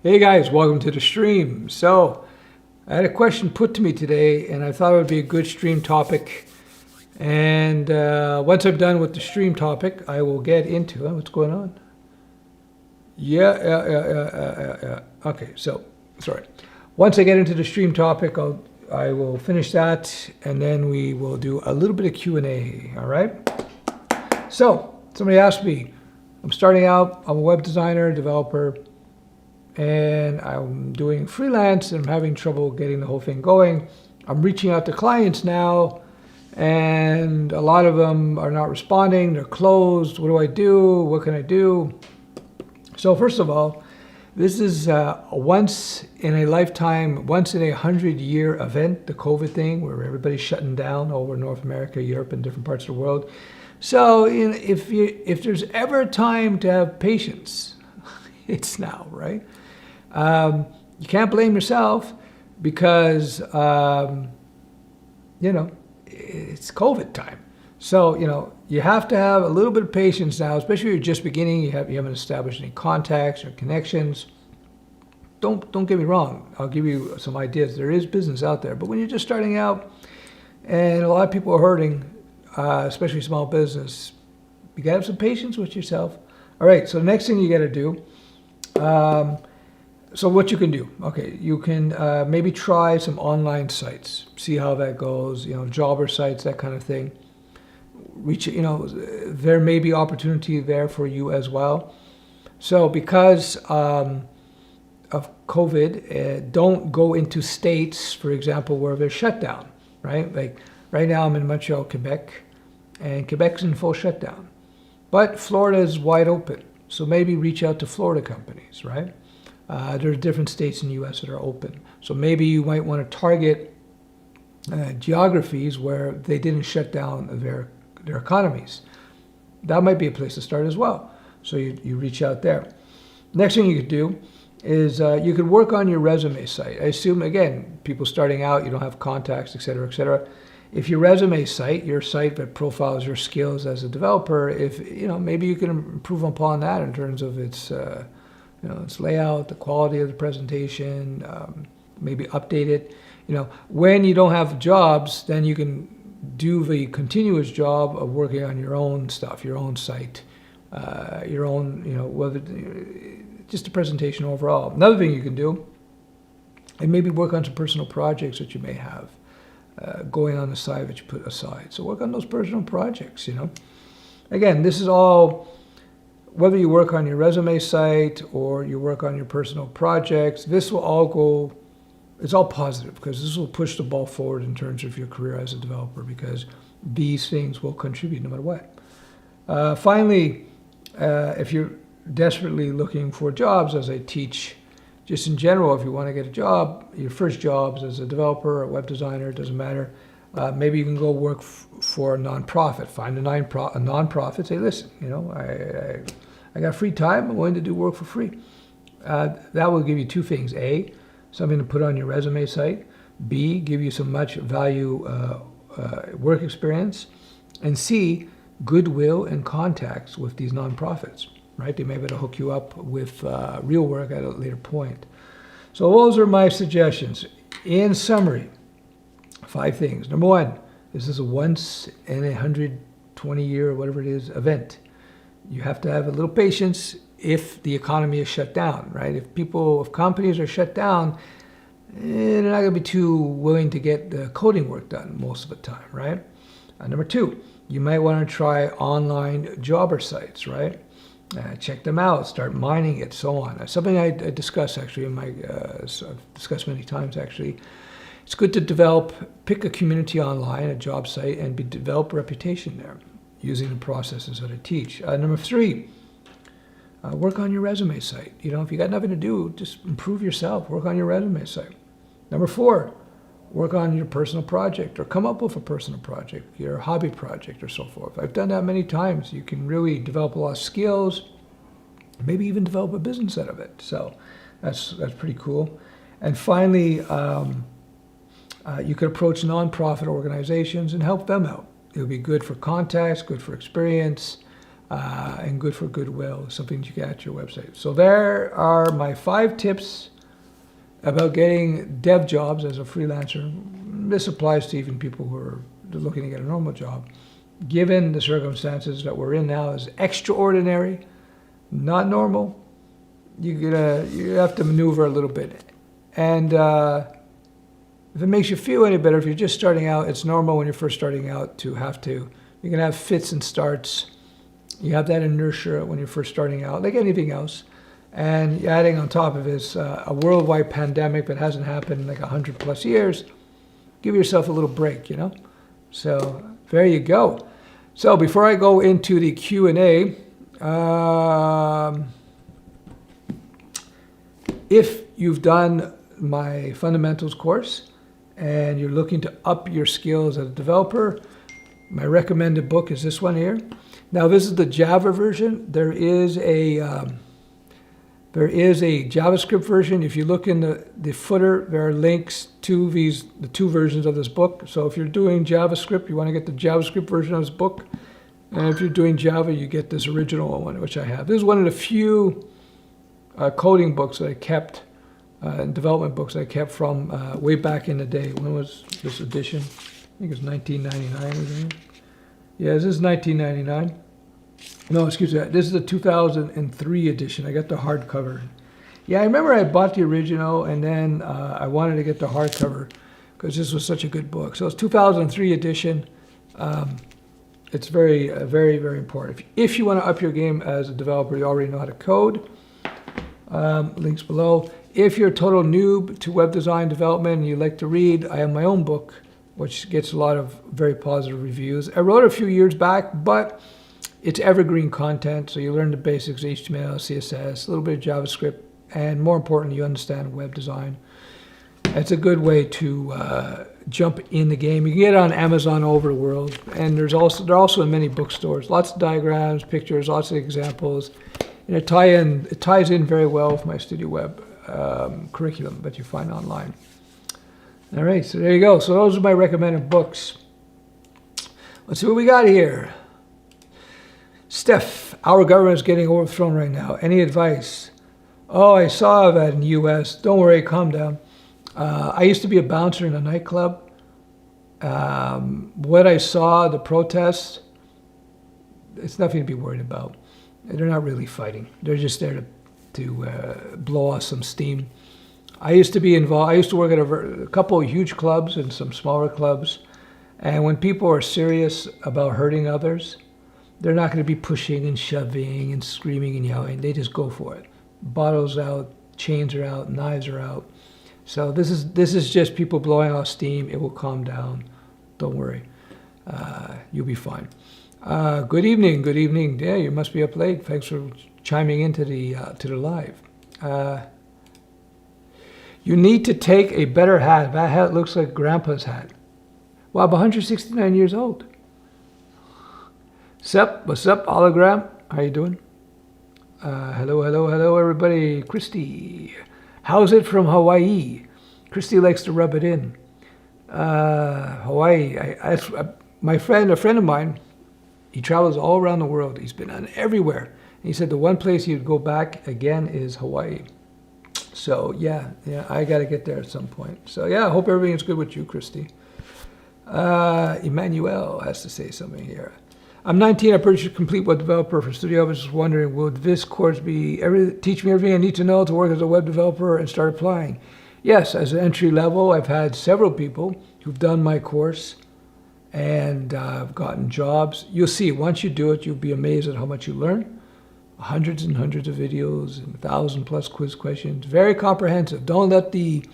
Hey guys, welcome to the stream. So, I had a question put to me today, and I thought it would be a good stream topic. And once I'm done with the stream topic, I will get into it. What's going on? Yeah. Okay, so, sorry. Once I get into the stream topic, I will finish that, and then we will do a little bit of Q&A, all right? So, somebody asked me, I'm starting out, I'm a web designer, developer, and I'm doing freelance, and I'm having trouble getting the whole thing going. I'm reaching out to clients now, and a lot of them are not responding, they're closed. What do I do? What can I do? So first of all, this is a once in a lifetime, once in a 100-year event, the COVID thing, where everybody's shutting down over North America, Europe, and different parts of the world. So if there's ever a time to have patience, it's now, right? You can't blame yourself because, it's COVID time. So, you have to have a little bit of patience now, especially if you're just beginning, you haven't established any contacts or connections. Don't get me wrong. I'll give you some ideas. There is business out there, but when you're just starting out and a lot of people are hurting, especially small business, you gotta have some patience with yourself. All right, so the next thing you gotta do, so what you can do, okay, you can maybe try some online sites, see how that goes, jobber sites, that kind of thing. There may be opportunity there for you as well. So because of COVID, don't go into states, for example, where they're shut down, right? Like right now I'm in Montreal, Quebec, and Quebec's in full shutdown. But Florida is wide open, so maybe reach out to Florida companies, right? There are different states in the U.S. that are open. So maybe you might want to target geographies where they didn't shut down their economies. That might be a place to start as well. So you reach out there. Next thing you could do is you could work on your resume site. I assume, again, people starting out, you don't have contacts, et cetera, et cetera. If your resume site, your site that profiles your skills as a developer, maybe you can improve upon that in terms of its layout, the quality of the presentation, maybe update it. When you don't have jobs, then you can do the continuous job of working on your own stuff, your own site, your own, just a presentation overall. Another thing you can do, and maybe work on some personal projects that you may have going on the side that you put aside. So work on those personal projects, Again, this is all, whether you work on your resume site or you work on your personal projects, this will all go, it's all positive because this will push the ball forward in terms of your career as a developer because these things will contribute no matter what. Finally, if you're desperately looking for jobs, as I teach, just in general, if you want to get a job, your first jobs as a developer or web designer, it doesn't matter. Maybe you can go work for a nonprofit. Find a nonprofit. Say, listen, I got free time. I'm willing to do work for free. That will give you two things: A, something to put on your resume site; B, give you some much value work experience; and C, goodwill and contacts with these nonprofits. Right? They may be able to hook you up with real work at a later point. So those are my suggestions. In summary, 5 things. Number 1, this is a once in a 120-year, or whatever it is, event. You have to have a little patience if the economy is shut down, right? If companies are shut down, they're not going to be too willing to get the coding work done most of the time, right? Number 2, you might want to try online jobber sites, right? Check them out, start mining it, so on. Something I discuss actually in my, I've discussed many times actually. It's good to pick a community online, a job site, and develop a reputation there using the processes that I teach. Number 3, work on your resume site. If you got nothing to do, just improve yourself, work on your resume site. Number 4, work on your personal project or come up with a personal project, your hobby project or so forth. I've done that many times. You can really develop a lot of skills, maybe even develop a business out of it. So that's pretty cool. And finally, you could approach nonprofit organizations and help them out. It would be good for contacts, good for experience, and good for goodwill, something you can add to your website. So there are my 5 tips about getting dev jobs as a freelancer. This applies to even people who are looking to get a normal job. Given the circumstances that we're in now is extraordinary, not normal, you have to maneuver a little bit. And if it makes you feel any better, if you're just starting out, it's normal when you're first starting out to you're going to have fits and starts. You have that inertia when you're first starting out, like anything else. And adding on top of this a worldwide pandemic that hasn't happened in like 100 plus years, give yourself a little break, you know? So there you go. So before I go into the Q&A, if you've done my fundamentals course and you're looking to up your skills as a developer, my recommended book is this one here. Now this is the Java version. There is a JavaScript version. If you look in the footer, there are links to the 2 versions of this book. So if you're doing JavaScript, you want to get the JavaScript version of this book. And if you're doing Java, you get this original one, which I have. This is one of the few coding books that I kept, development books that I kept from way back in the day. When was this edition? I think it's 1999 or something. Yeah, this is 1999. No, excuse me. This is the 2003 edition. I got the hardcover. Yeah, I remember I bought the original, and then I wanted to get the hardcover because this was such a good book. So it's 2003 edition. It's very, very, very important. If you want to up your game as a developer, you already know how to code. Links below. If you're a total noob to web design development and you like to read, I have my own book, which gets a lot of very positive reviews. I wrote it a few years back, but it's evergreen content, so you learn the basics, HTML, CSS, a little bit of JavaScript, and more importantly, you understand web design. It's a good way to jump in the game. You can get it on Amazon all over the world, and they're also in many bookstores. Lots of diagrams, pictures, lots of examples, and it ties in very well with my Studio Web curriculum that you find online. All right, so there you go. So those are my recommended books. Let's see what we got here. Stef, our government is getting overthrown right now. Any advice? Oh, I saw that in the U.S. Don't worry, calm down. I used to be a bouncer in a nightclub. What I saw, the protests, it's nothing to be worried about. They're not really fighting. They're just there to blow off some steam. I used to be involved. I used to work at a couple of huge clubs and some smaller clubs. And when people are serious about hurting others, they're not going to be pushing and shoving and screaming and yelling. They just go for it. Bottles out, chains are out, knives are out. So this is just people blowing off steam. It will calm down. Don't worry. You'll be fine. Good evening. Good evening. Yeah, you must be up late. Thanks for chiming into the live. You need to take a better hat. That hat looks like Grandpa's hat. Wow, I'm 169 years old. Sup? What's up, hologram? How you doing? Hello, everybody. Christy. How's it from Hawaii? Christy likes to rub it in. Hawaii. A friend of mine, he travels all around the world. He's been on everywhere. And he said the one place he would go back again is Hawaii. So yeah, I got to get there at some point. So yeah, I hope everything's good with you, Christy. Emmanuel has to say something here. I'm 19. I purchased a complete web developer for Studio. I was just wondering, will this course teach me everything I need to know to work as a web developer and start applying? Yes, as an entry level, I've had several people who've done my course and I've gotten jobs. You'll see, once you do it, you'll be amazed at how much you learn. Hundreds and hundreds of videos and 1,000+ quiz questions. Very comprehensive. Don't let the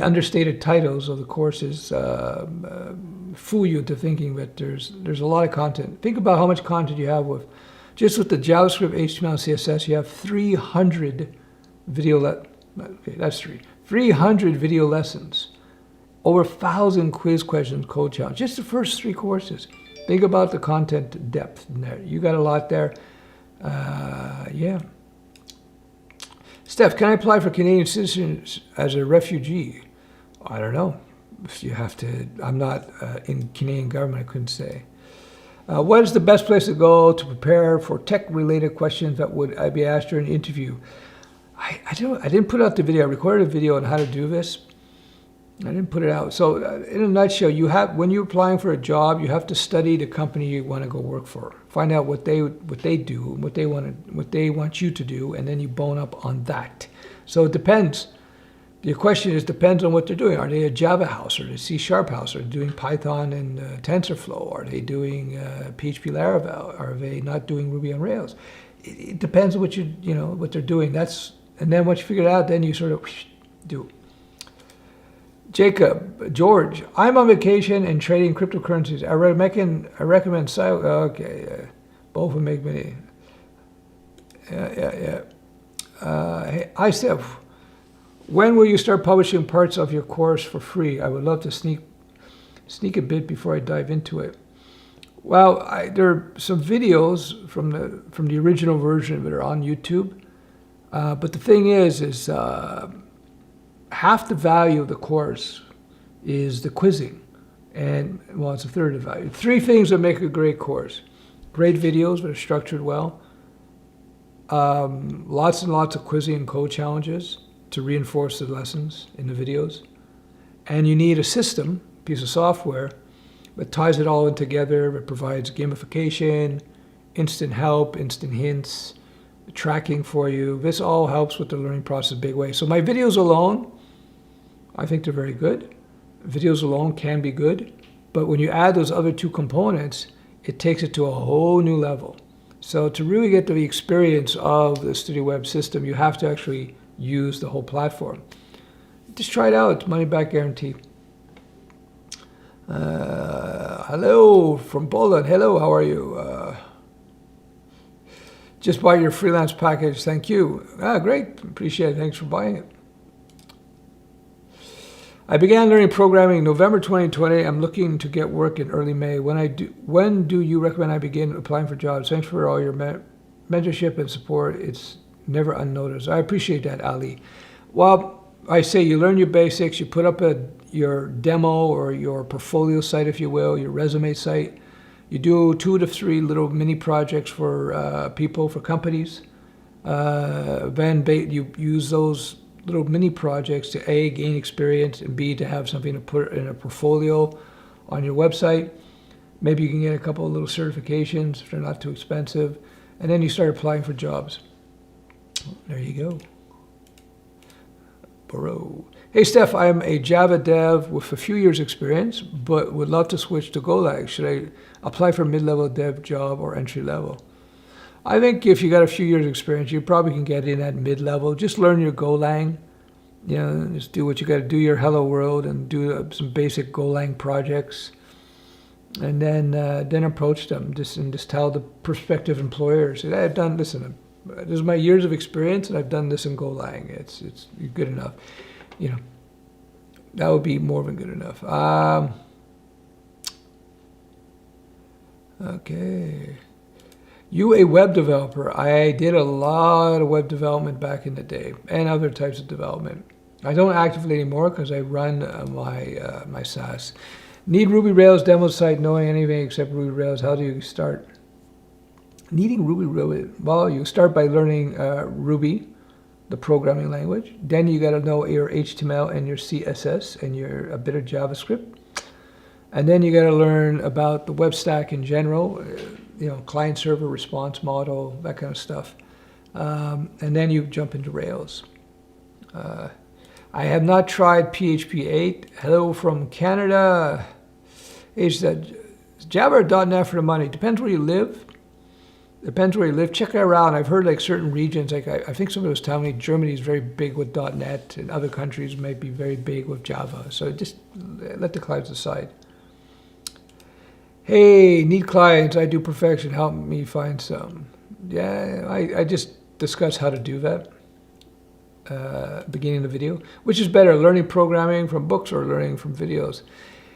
understated titles of the courses fool you into thinking that there's a lot of content. Think about how much content you have with the JavaScript, HTML, CSS. You have 300 video 300 video lessons, over 1,000 quiz questions, code challenge. Just the first 3 courses. Think about the content depth in there. You got a lot there. Yeah. Stef, can I apply for Canadian citizens as a refugee? I don't know. If you have to, I'm not in Canadian government, I couldn't say. What is the best place to go to prepare for tech-related questions that would I be asked during an interview? I didn't put out the video. I recorded a video on how to do this. I didn't put it out. So in a nutshell, when you're applying for a job, you have to study the company you want to go work for. Find out what they do, what they want you to do, and then you bone up on that. So it depends. Your question depends on what they're doing. Are they a Java house or a C# house? Are they doing Python and TensorFlow? Are they doing PHP Laravel? Are they not doing Ruby on Rails? It depends on what they're doing. And then once you figure it out, then you sort of do. Jacob, George, I'm on vacation and trading cryptocurrencies. I recommend okay, both of them make money. Yeah. Hey, hi, Stef. When will you start publishing parts of your course for free? I would love to sneak a bit before I dive into it. Well, there are some videos from the original version that are on YouTube. But the thing is half the value of the course is the quizzing. And, well, it's a third of the value. 3 things that make a great course. Great videos that are structured well. Lots and lots of quizzing and code challenges to reinforce the lessons in the videos. And you need a system, piece of software, that ties it all in together, that provides gamification, instant help, instant hints, tracking for you. This all helps with the learning process in a big way. So my videos alone, I think they're very good. Videos alone can be good, but when you add those other 2 components, it takes it to a whole new level. So to really get the experience of the StudioWeb system, you have to actually use the whole platform. Just try it out. It's money back guarantee. Hello from Poland. Hello, how are you? Just buy your freelance package. Thank you. Great. Appreciate it. Thanks for buying it. I began learning programming in November 2020. I'm looking to get work in early May. When do you recommend I begin applying for jobs? Thanks for all your mentorship and support. It's never unnoticed. I appreciate that, Ali. Well, I say you learn your basics. You put up your demo or your portfolio site, if you will, your resume site. You do 2 to 3 little mini projects for people, for companies. Then you use those little mini projects to A, gain experience, and B, to have something to put in a portfolio on your website. Maybe you can get a couple of little certifications if they're not too expensive. And then you start applying for jobs. There you go. Bro. Hey, Stef, I'm a Java dev with a few years experience, but would love to switch to Golang. Should I apply for mid-level dev job or entry-level? I think if you got a few years experience, you probably can get in at mid-level. Just learn your Golang. Just do what you got to do, your Hello World, and do some basic Golang projects. And then approach them and just tell the prospective employers, I've done, listen, this is my years of experience, and I've done this in Golang. It's good enough. That would be more than good enough. Okay. You a web developer? I did a lot of web development back in the day, and other types of development. I don't actively anymore because I run my SaaS. Need Ruby Rails demo site, knowing anything except Ruby Rails. How do you start? Needing Ruby Rails? Well, you start by learning Ruby, the programming language. Then you got to know your HTML and your CSS and a bit of JavaScript. And then you got to learn about the web stack in general, client server response model, that kind of stuff. And then you jump into Rails. I have not tried PHP 8. Hello from Canada. H said, Java or .NET for the money? Depends where you live. Check it around. I've heard certain regions, I think somebody was telling me Germany is very big with .NET, and other countries might be very big with Java. So just let the clients decide. Hey, need clients. I do perfection. Help me find some. Yeah, I just discussed how to do that. Beginning of the video. Which is better, learning programming from books or learning from videos?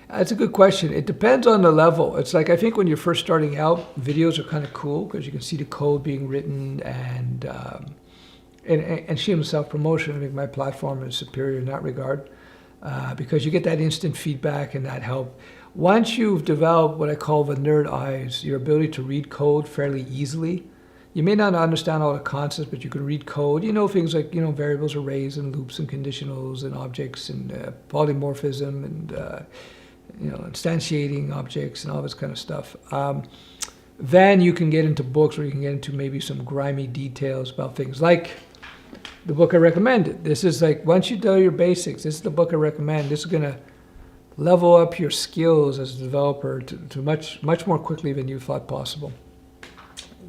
That's a good question. It depends on the level. It's like, I think when you're first starting out, videos are kind of cool because you can see the code being written and self-promotion. I think my platform is superior in that regard because you get that instant feedback and that help. once you've developed what I call the nerd eyes, your ability to read code fairly easily, you may not understand all the concepts, but you can read code. You know things like, variables, arrays, and loops, and conditionals, and objects, and polymorphism, and instantiating objects, and all this kind of stuff. Then you can get into books where you can get into maybe some grimy details about things like the book I recommended. This is like, once you know your basics, this is the book I recommend. This is going to level up your skills as a developer to much more quickly than you thought possible.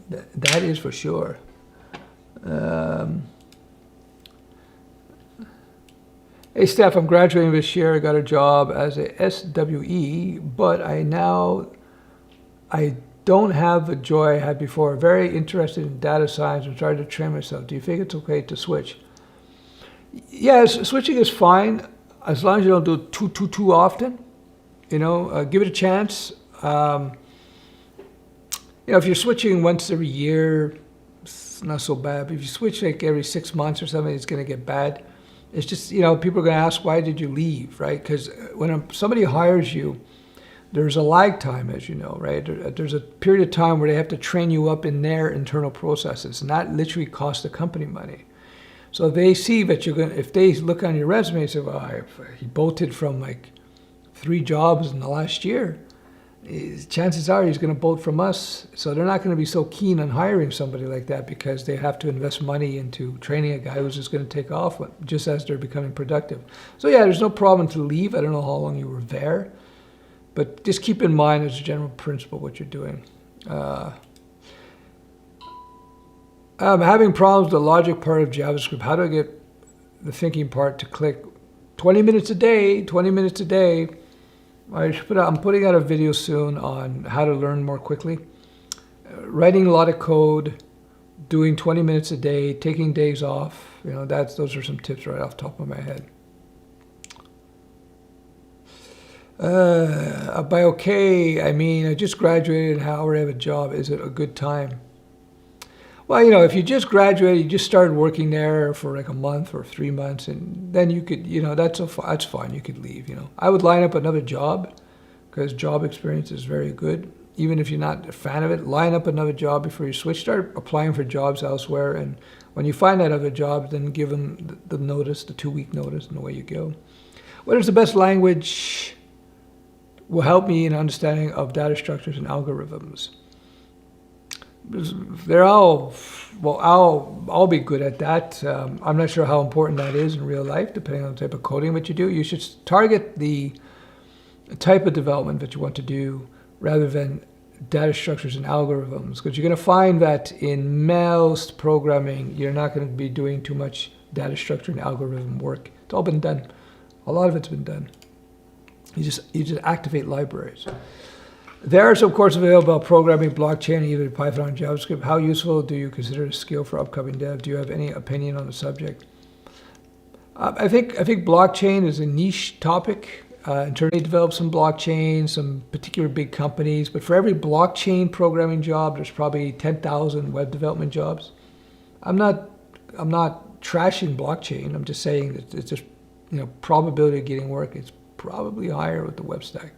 That is for sure. Hey Stef, I'm graduating this year. I got a job as a SWE, but I don't have the joy I had before. Very interested in data science and started to train myself. Do you think it's okay to switch? Yes, switching is fine as long as you don't do it too often. Give it a chance. If you're switching once every year, it's not so bad. But if you switch like every 6 months or something, it's going to get bad. It's just, people are going to ask, why did you leave, right? Because when somebody hires you, there's a lag time, as you know, right? There's a period of time where they have to train you up in their internal processes, and that literally costs the company money. So if they see that if they look on your resume and say, well, he bolted from like 3 jobs in the last year, chances are he's going to bolt from us. So they're not going to be so keen on hiring somebody like that because they have to invest money into training a guy who's just going to take off just as they're becoming productive. So yeah, there's no problem to leave. I don't know how long you were there, but just keep in mind as a general principle what you're doing. I'm having problems with the logic part of JavaScript. How do I get the thinking part to click? 20 minutes a day, 20 minutes a day. I'm putting out a video soon on how to learn more quickly. Writing a lot of code, doing 20 minutes a day, taking days off. Those are some tips right off the top of my head. By okay, I mean, I just graduated, I already have a job. Is it a good time? Well, if you just graduated, you just started working there for like a month or 3 months, and then you could, that's fine. You could leave, I would line up another job because job experience is very good. Even if you're not a fan of it, line up another job before you switch. Start applying for jobs elsewhere, and when you find that other job, then give them the notice, the 2-week notice, and away you go. What is the best language will help me in understanding of data structures and algorithms? I'll be good at that. I'm not sure how important that is in real life, depending on the type of coding that you do. You should target the type of development that you want to do rather than data structures and algorithms, because you're going to find that in most programming, you're not going to be doing too much data structure and algorithm work. It's all been done. A lot of it's been done. You just activate libraries. There are some courses available about programming, blockchain, either Python or JavaScript. How useful do you consider a skill for upcoming dev? Do you have any opinion on the subject? I think blockchain is a niche topic. Internally develop some blockchain, some particular big companies, but for every blockchain programming job, there's probably 10,000 web development jobs. I'm not trashing blockchain. I'm just saying that it's just, probability of getting work is probably higher with the web stack.